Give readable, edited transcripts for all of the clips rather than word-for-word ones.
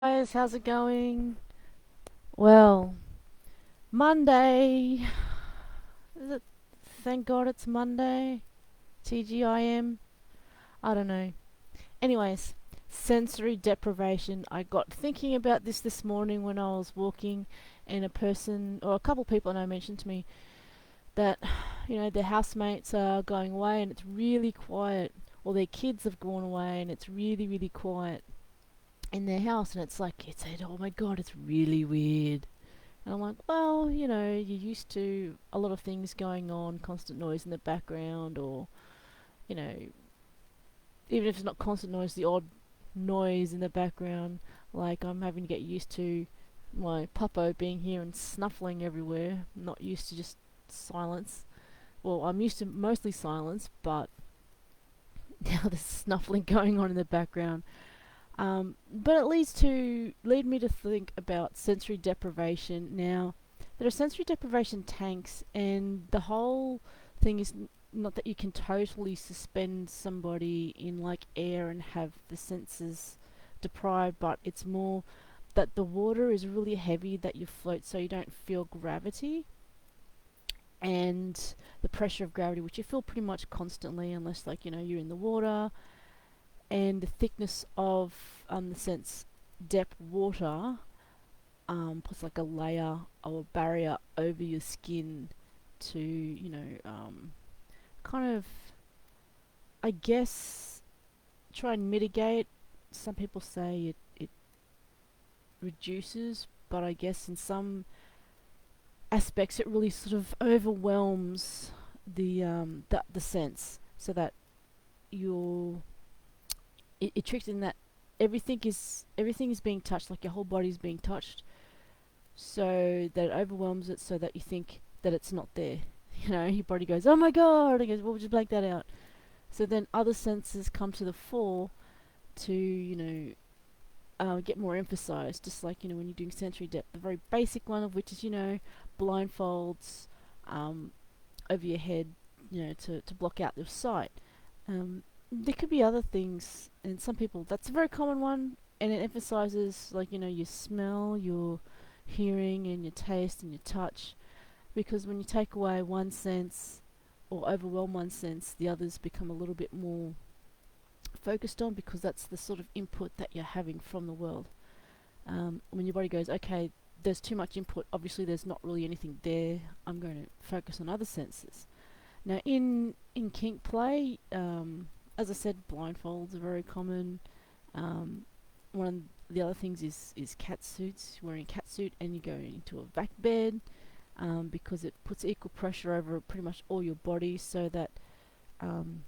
Guys, how's it going? Well, Monday. Is it? Thank God it's Monday. TGIM. I don't know. Anyways, sensory deprivation. I got thinking about this morning when I was walking, and a person or a couple people I know mentioned to me that their housemates are going away and it's really quiet, or their kids have gone away and it's really quiet in their house, and it's like it said, "Oh my God, it's really weird." And I'm like, well, you're used to a lot of things going on, constant noise in the background, or, you know, even if it's not constant noise, the odd noise in the background. Like, I'm having to get used to my puppo being here and snuffling everywhere. I'm not used to just silence. Well, I'm used to mostly silence, but now there's snuffling going on in the background. But it lead me to think about sensory deprivation. Now, there are sensory deprivation tanks, and the whole thing is not that you can totally suspend somebody in like air and have the senses deprived, but it's more that the water is really heavy that you float, so you don't feel gravity and the pressure of gravity, which you feel pretty much constantly, unless you're in the water, and the thickness of the sense depth water puts like a layer or a barrier over your skin to kind of, I guess, try and mitigate. Some people say it reduces, but I guess in some aspects it really sort of overwhelms the sense, so that you're it tricks in that everything is being touched, like your whole body's being touched, so that it overwhelms it, so that you think that it's not there. Your body goes, "Oh my God!" And goes, "Well, we'll just blank that out." So then other senses come to the fore to get more emphasized. Just like when you're doing sensory depth, the very basic one of which is blindfolds um, over your head, to block out your sight. There could be other things, and some people that's a very common one, and it emphasizes like your smell, your hearing, and your taste and your touch. Because when you take away one sense or overwhelm one sense, the others become a little bit more focused on, because that's the sort of input that you're having from the world. When your body goes, okay, there's too much input, obviously there's not really anything there, I'm going to focus on other senses. Now, in kink play, as I said, blindfolds are very common. One of the other things is cat suits. Wearing a cat suit and you go into a vac bed, because it puts equal pressure over pretty much all your body, so that um,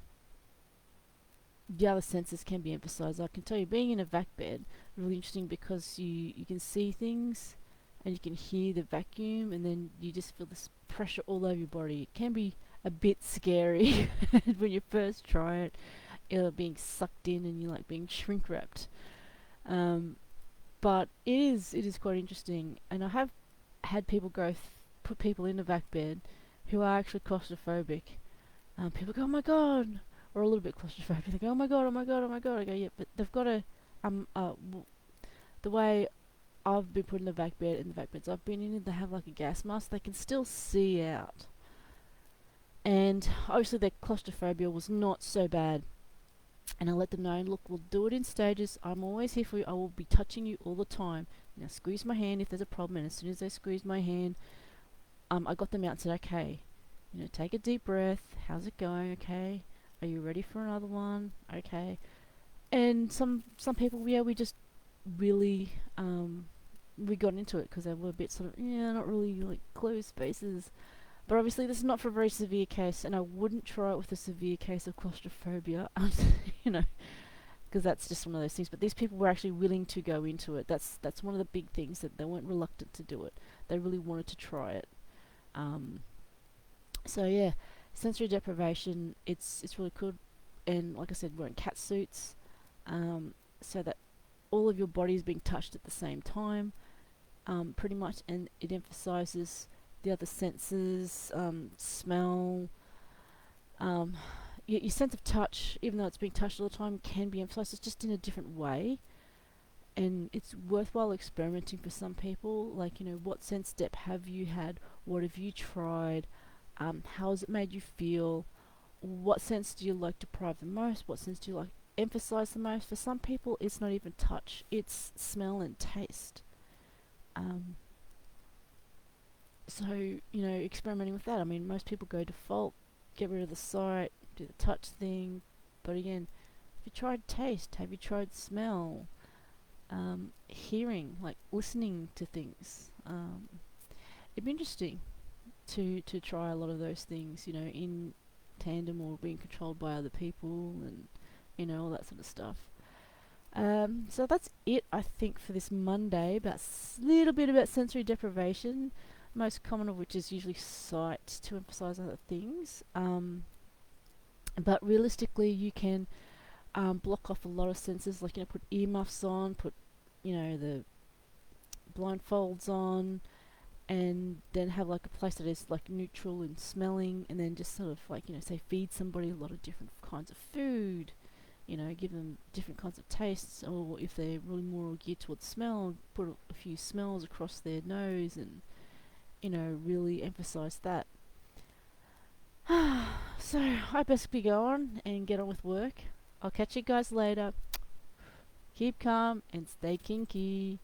the other senses can be emphasized. I can tell you, being in a vac bed, really interesting, because you can see things and you can hear the vacuum, and then you just feel this pressure all over your body. It can be a bit scary when you first try it, being sucked in and you're like being shrink wrapped. Um, but it is quite interesting, and I have had people put people in a vac bed who are actually claustrophobic. People go, "Oh my God," or a little bit claustrophobic. They go, "Oh my God, oh my God, oh my God." I go, "Yeah, but they've got to the way I've been put in the vac bed, in the vac beds I've been in, they have like a gas mask. They can still see out, and obviously their claustrophobia was not so bad." And I let them know, "Look, we'll do it in stages. I'm always here for you. I will be touching you all the time. Squeeze my hand if there's a problem." And as soon as they squeezed my hand, I got them out and said, "Okay, take a deep breath. How's it going? Okay, are you ready for another one? Okay." And some people, yeah, we just really we got into it because they were a bit sort of, yeah, not really like closed spaces. But obviously, this is not for a very severe case, and I wouldn't try it with a severe case of claustrophobia. you know, because that's just one of those things. But these people were actually willing to go into it. That's one of the big things, that they weren't reluctant to do it. They really wanted to try it. Um, so yeah, sensory deprivation. It's really good, and like I said, wearing cat suits, so that all of your body is being touched at the same time, pretty much, and it emphasizes the other senses, smell, um, your sense of touch, even though it's being touched all the time, can be emphasized. It's just in a different way. and it's worthwhile experimenting for some people. Like, you know, what sense step have you had? What have you tried? How has it made you feel? What sense do you like to deprive the most? What sense do you like emphasize the most? For some people, it's not even touch; it's smell and taste. Um, so, you know, experimenting with that. I mean, most people go default, get rid of the sight, do the touch thing. But again, have you tried taste? Have you tried smell? Hearing, like listening to things. It'd be interesting to try a lot of those things, you know, in tandem or being controlled by other people, and you know, all that sort of stuff. So that's it, I think, for this Monday. About a little bit about sensory deprivation, most common of which is usually sight to emphasize other things. But realistically, you can block off a lot of senses, like, you know, put earmuffs on, put, you know, the blindfolds on, and then have like a place that is like neutral in smelling, and then just sort of like, you know, say feed somebody a lot of different kinds of food, you know, give them different kinds of tastes, or if they're really more geared towards smell, put a few smells across their nose, and you know, really emphasize that. So I best be going and get on with work. I'll catch you guys later. Keep calm and stay kinky.